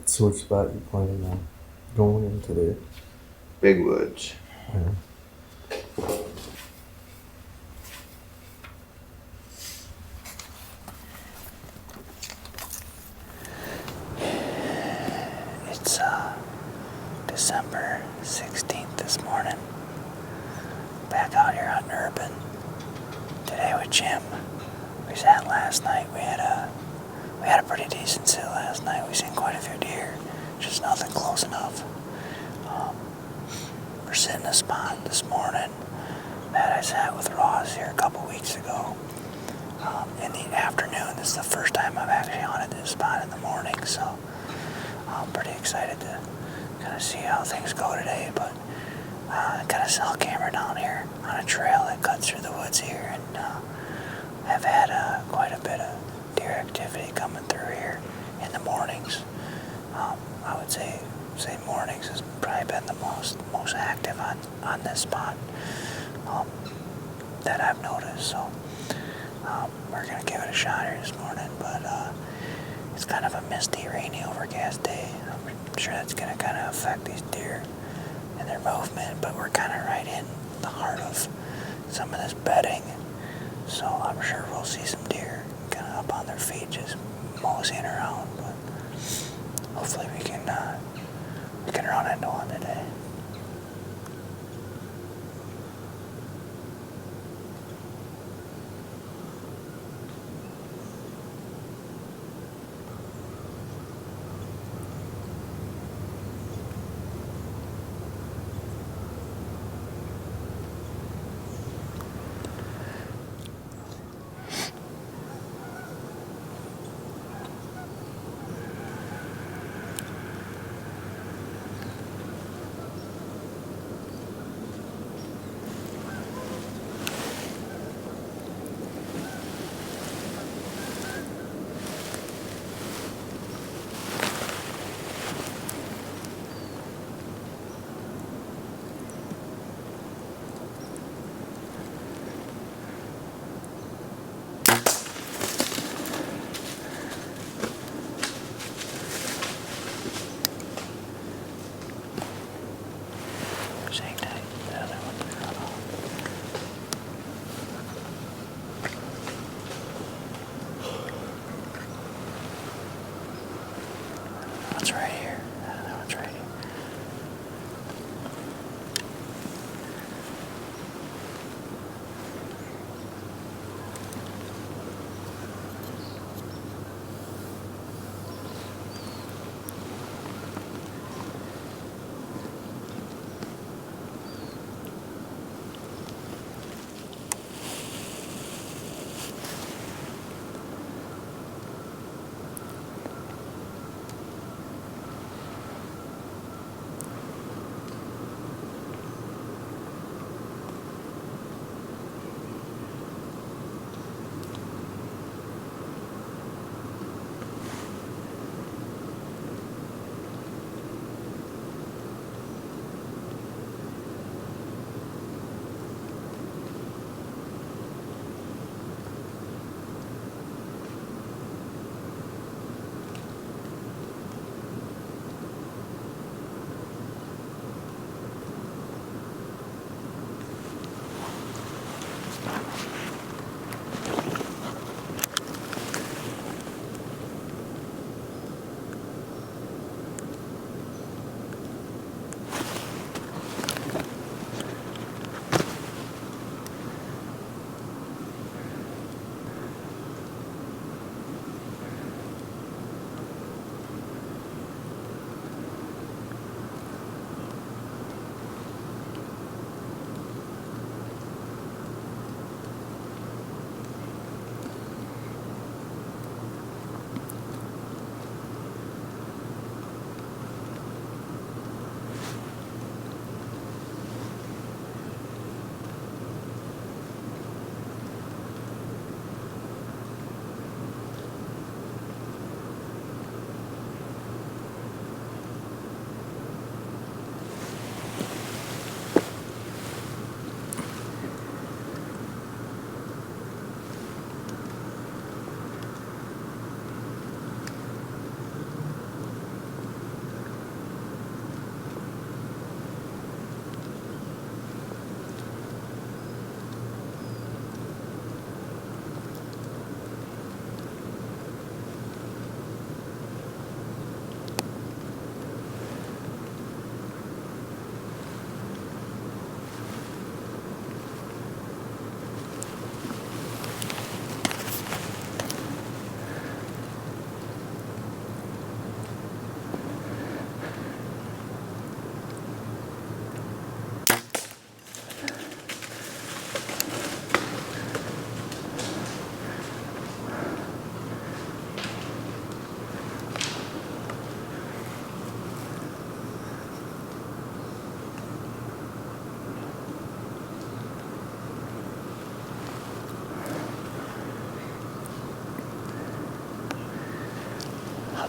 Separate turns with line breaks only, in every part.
So which spot you planning on going in today?
Big Woods.
Yeah.
It's December 16th this morning. Back out here on Urban. Today with Jim. We sat last night. We had a pretty decent sit last night. We seen quite a few deer. Just nothing close enough. We're sitting a spot this morning that I sat with Ross here a couple weeks ago. In the afternoon. This is the first time I've actually hunted this spot in the morning, so I'm pretty excited to kind of see how things go today. But I got a cell camera down here on a trail that cuts through the woods here, and have had quite a bit of deer activity coming through here in the mornings. I would say mornings has probably been the most active on this spot that I've noticed. So we're gonna give it a shot here this morning, but it's kind of a misty, rainy, overcast day. I'm sure that's gonna kind of affect these deer and their movement, but we're kind of right in the heart of some of this bedding, so I'm sure we'll see some deer kind of up on their feet just moseying around, but hopefully we can run into one today. Same day, the other one. One's right here. That one's right here.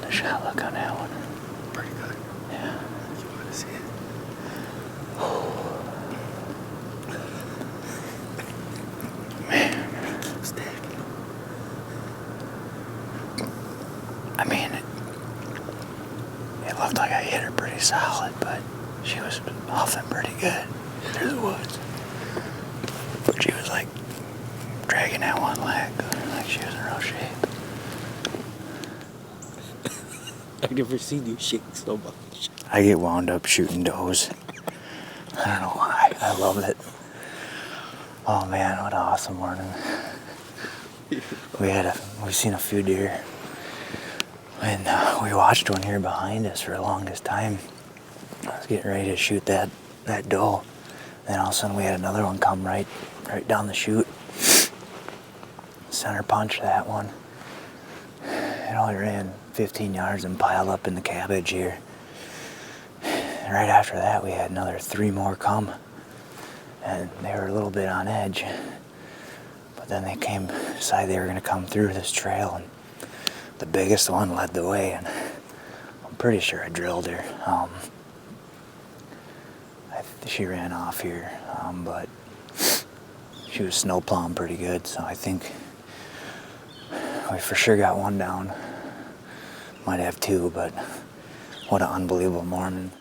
How'd the shot look on that one?
Pretty good.
Yeah.
You want to see it?
Man.
Keep stacking.
I mean, it looked like I hit her pretty solid, but she was huffing pretty good through the woods. But she was like dragging that one leg, like she was in real shape.
I've never seen you shake so much.
I get wound up shooting does. I don't know why. I love it. Oh man, what an awesome morning. We've seen a few deer. And we watched one here behind us for the longest time. I was getting ready to shoot that doe. Then all of a sudden we had another one come right down the chute. Center punch that one. It only ran 15 yards and piled up in the cabbage here. And right after that we had another 3 more come. And they were a little bit on edge. But then they decided they were gonna come through this trail, and the biggest one led the way, and I'm pretty sure I drilled her. She ran off here, but she was snow plowing pretty good, so I think we for sure got one down. Might have 2, but what an unbelievable morning.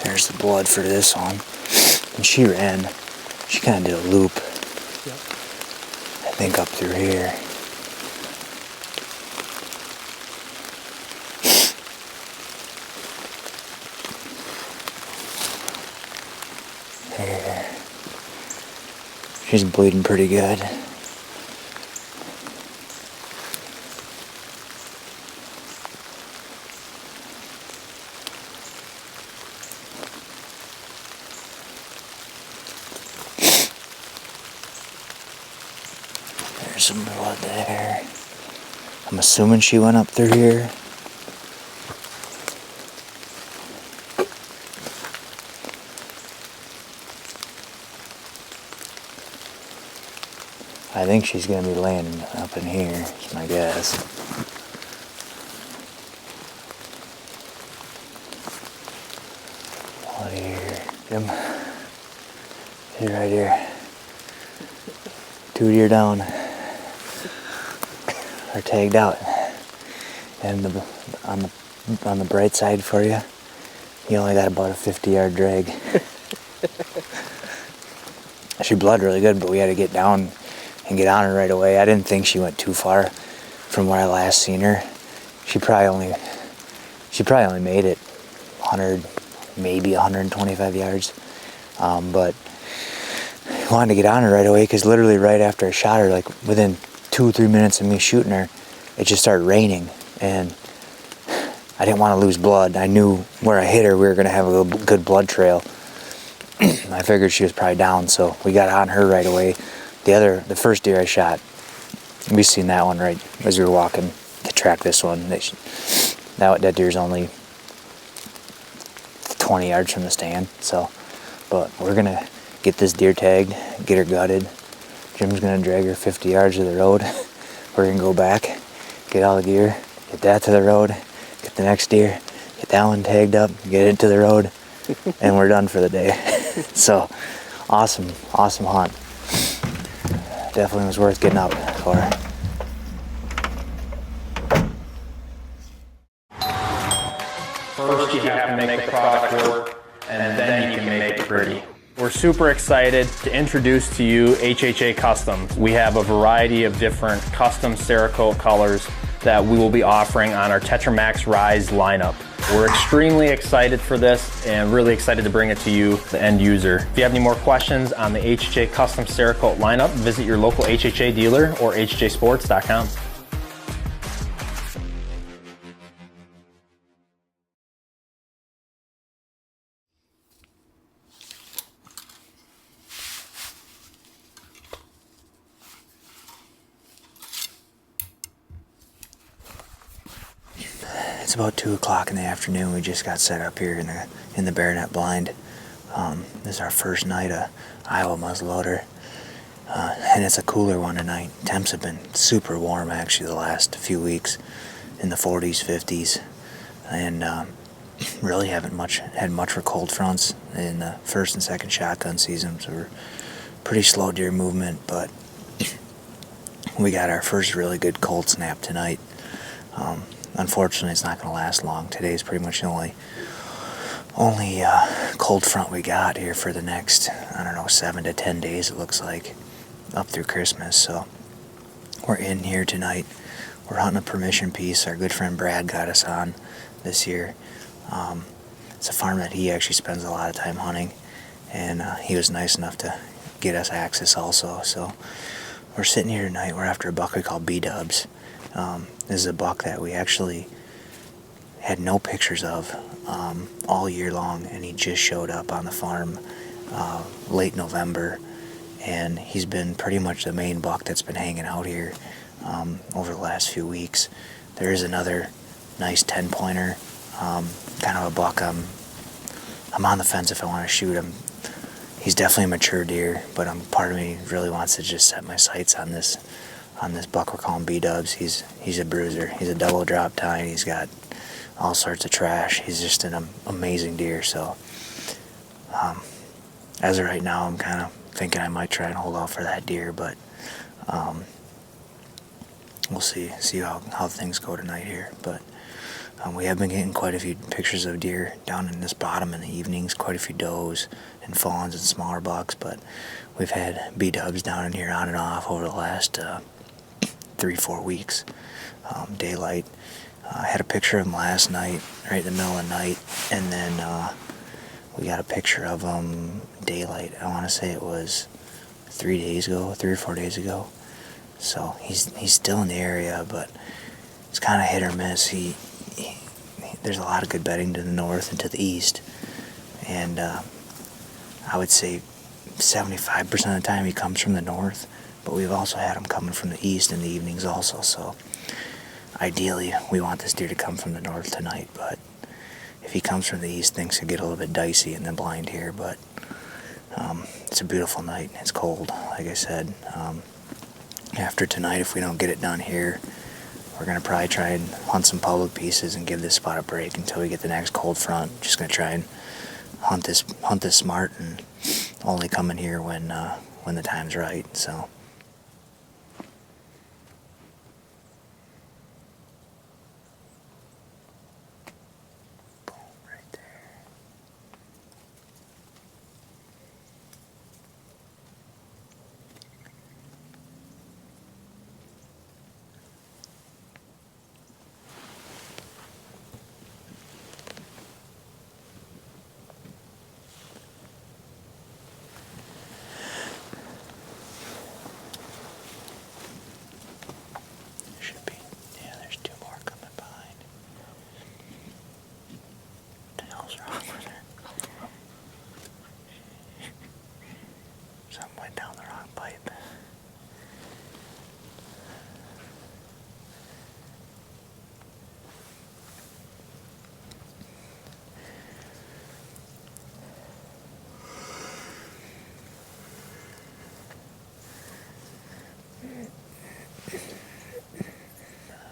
There's the blood for this one. And she kind of did a loop.
Yep.
I think up through here. There. She's bleeding pretty good. There's some blood there. I'm assuming she went up through here. I think she's gonna be landing up in here, is my guess. Blood here. Jim. She's right here. 2 deer down. Are tagged out. And on the bright side for you, you only got about a 50-yard drag. She bled really good, but we had to get down and get on her right away. I didn't think she went too far from where I last seen her. She probably only made it 100, maybe 125 yards. But I wanted to get on her right away because literally right after I shot her, like within 2-3 minutes of me shooting her, it just started raining, and I didn't want to lose blood. I knew where I hit her, we were going to have a good blood trail. I figured she was probably down, so we got on her right away. The first deer I shot, we seen that one right as we were walking to track this one. That deer's only 20 yards from the stand, so, but we're going to get this deer tagged, get her gutted. Jim's going to drag her 50 yards to the road. We're going to go back, get all the gear, get that to the road, get the next deer, get that one tagged up, get it to the road, and we're done for the day. So, awesome hunt. Definitely was worth getting up for.
First, you have to make the product work, and then you can make it pretty. We're super excited to introduce to you HHA Customs. We have a variety of different custom Cerakote colors that we will be offering on our Tetra Max Rise lineup. We're extremely excited for this and really excited to bring it to you, the end user. If you have any more questions on the HHA Custom Cerakote lineup, visit your local HHA dealer or hjsports.com.
It's about 2 o'clock in the afternoon. We just got set up here in the baronet blind. This is our first night of Iowa muzzleloader, and it's a cooler one tonight. Temps have been super warm actually the last few weeks, in the 40s, 50s, and really haven't had much for cold fronts in the first and second shotgun season. So we're pretty slow deer movement, but we got our first really good cold snap tonight. Unfortunately, it's not going to last long. Today's pretty much the only cold front we got here for the next, 7 to 10 days, it looks like, up through Christmas. So we're in here tonight. We're hunting a permission piece our good friend Brad got us on this year. It's a farm that he actually spends a lot of time hunting, and he was nice enough to get us access also. So we're sitting here tonight. We're after a buck we call B-dubs. This is a buck that we actually had no pictures of all year long, and he just showed up on the farm late November, and he's been pretty much the main buck that's been hanging out here over the last few weeks. There is another nice 10-pointer, kind of a buck I'm on the fence if I want to shoot him. He's definitely a mature deer, but part of me really wants to just set my sights on this buck we're calling B-dubs. He's a bruiser. He's a double drop tine. He's got all sorts of trash. He's just an amazing deer. So as of right now, I'm kind of thinking I might try and hold off for that deer, but we'll see how things go tonight here. But we have been getting quite a few pictures of deer down in this bottom in the evenings, quite a few does and fawns and smaller bucks, but we've had B-dubs down in here on and off over the last 3-4 weeks. Daylight. I had a picture of him last night, right in the middle of the night, and then we got a picture of him daylight. I want to say it was 3 or 4 days ago. So he's still in the area, but it's kind of hit or miss. There's a lot of good bedding to the north and to the east, and I would say 75% of the time he comes from the north, but we've also had him coming from the east in the evenings also. So ideally we want this deer to come from the north tonight, but if he comes from the east, things could get a little bit dicey in the blind here. But it's a beautiful night. It's cold, like I said. After tonight, if we don't get it done here, we're going to probably try and hunt some public pieces and give this spot a break until we get the next cold front. Just going to try and hunt this smart and only come in here when the time's right. So. Boom, right there. Should be. Yeah, there's 2 more coming behind. What the hell's wrong with her? Something went down the wrong pipe.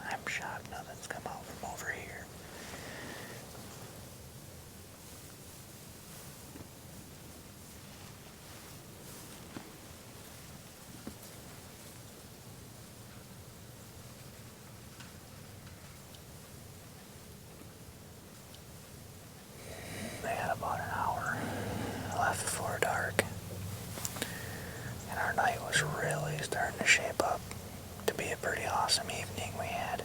I'm shocked nothing's come out from over here. They had about an hour left before dark, and our night was really starting to shape up to be a pretty awesome evening. We had,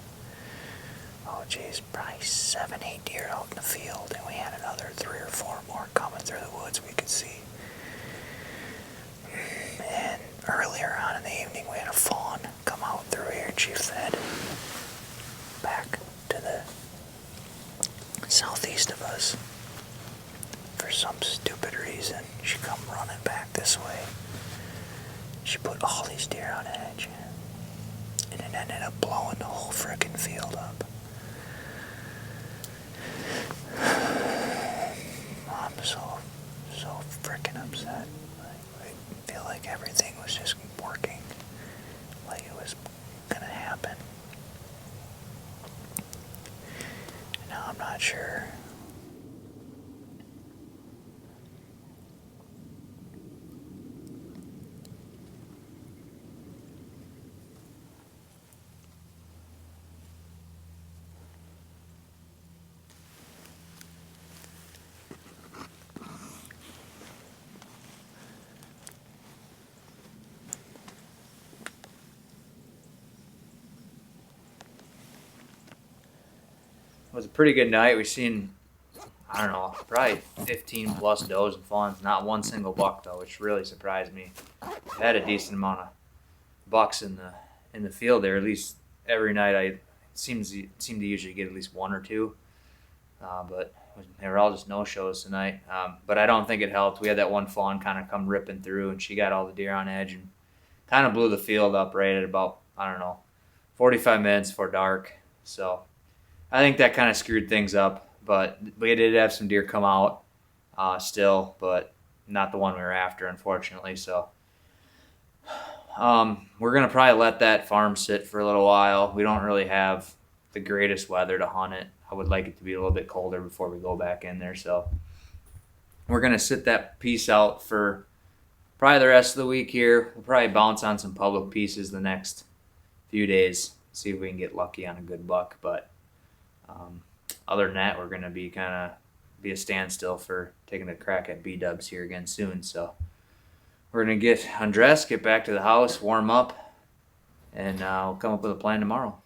probably 7-8 deer out in the field, and we had another 3 or 4 more coming through the woods we could see. And earlier on in the evening, we had a fawn come out through here. She fed back to the southeast of us. For some stupid reason, she come running back this way. She put all these deer on edge, and it ended up blowing the whole frickin' field up. I'm so freaking upset. I feel like everything was just working like it was gonna happen. Now I'm not sure.
It was a pretty good night. We've seen, I don't know, probably 15 plus does and fawns. Not one single buck though, which really surprised me. We've had a decent amount of bucks in the field there. At least every night, I seem to usually get at least one or two. But they were all just no shows tonight. But I don't think it helped. We had that one fawn kind of come ripping through, and she got all the deer on edge and kind of blew the field up right at about, I don't know, 45 minutes before dark. So I think that kind of screwed things up, but we did have some deer come out still, but not the one we were after, unfortunately. So we're going to probably let that farm sit for a little while. We don't really have the greatest weather to hunt it. I would like it to be a little bit colder before we go back in there. So we're going to sit that piece out for probably the rest of the week here. We'll probably bounce on some public pieces the next few days, see if we can get lucky on a good buck, but other than that, we're going to be a standstill for taking a crack at B-dubs here again soon. So we're going to get undressed, get back to the house, warm up, and we'll come up with a plan tomorrow.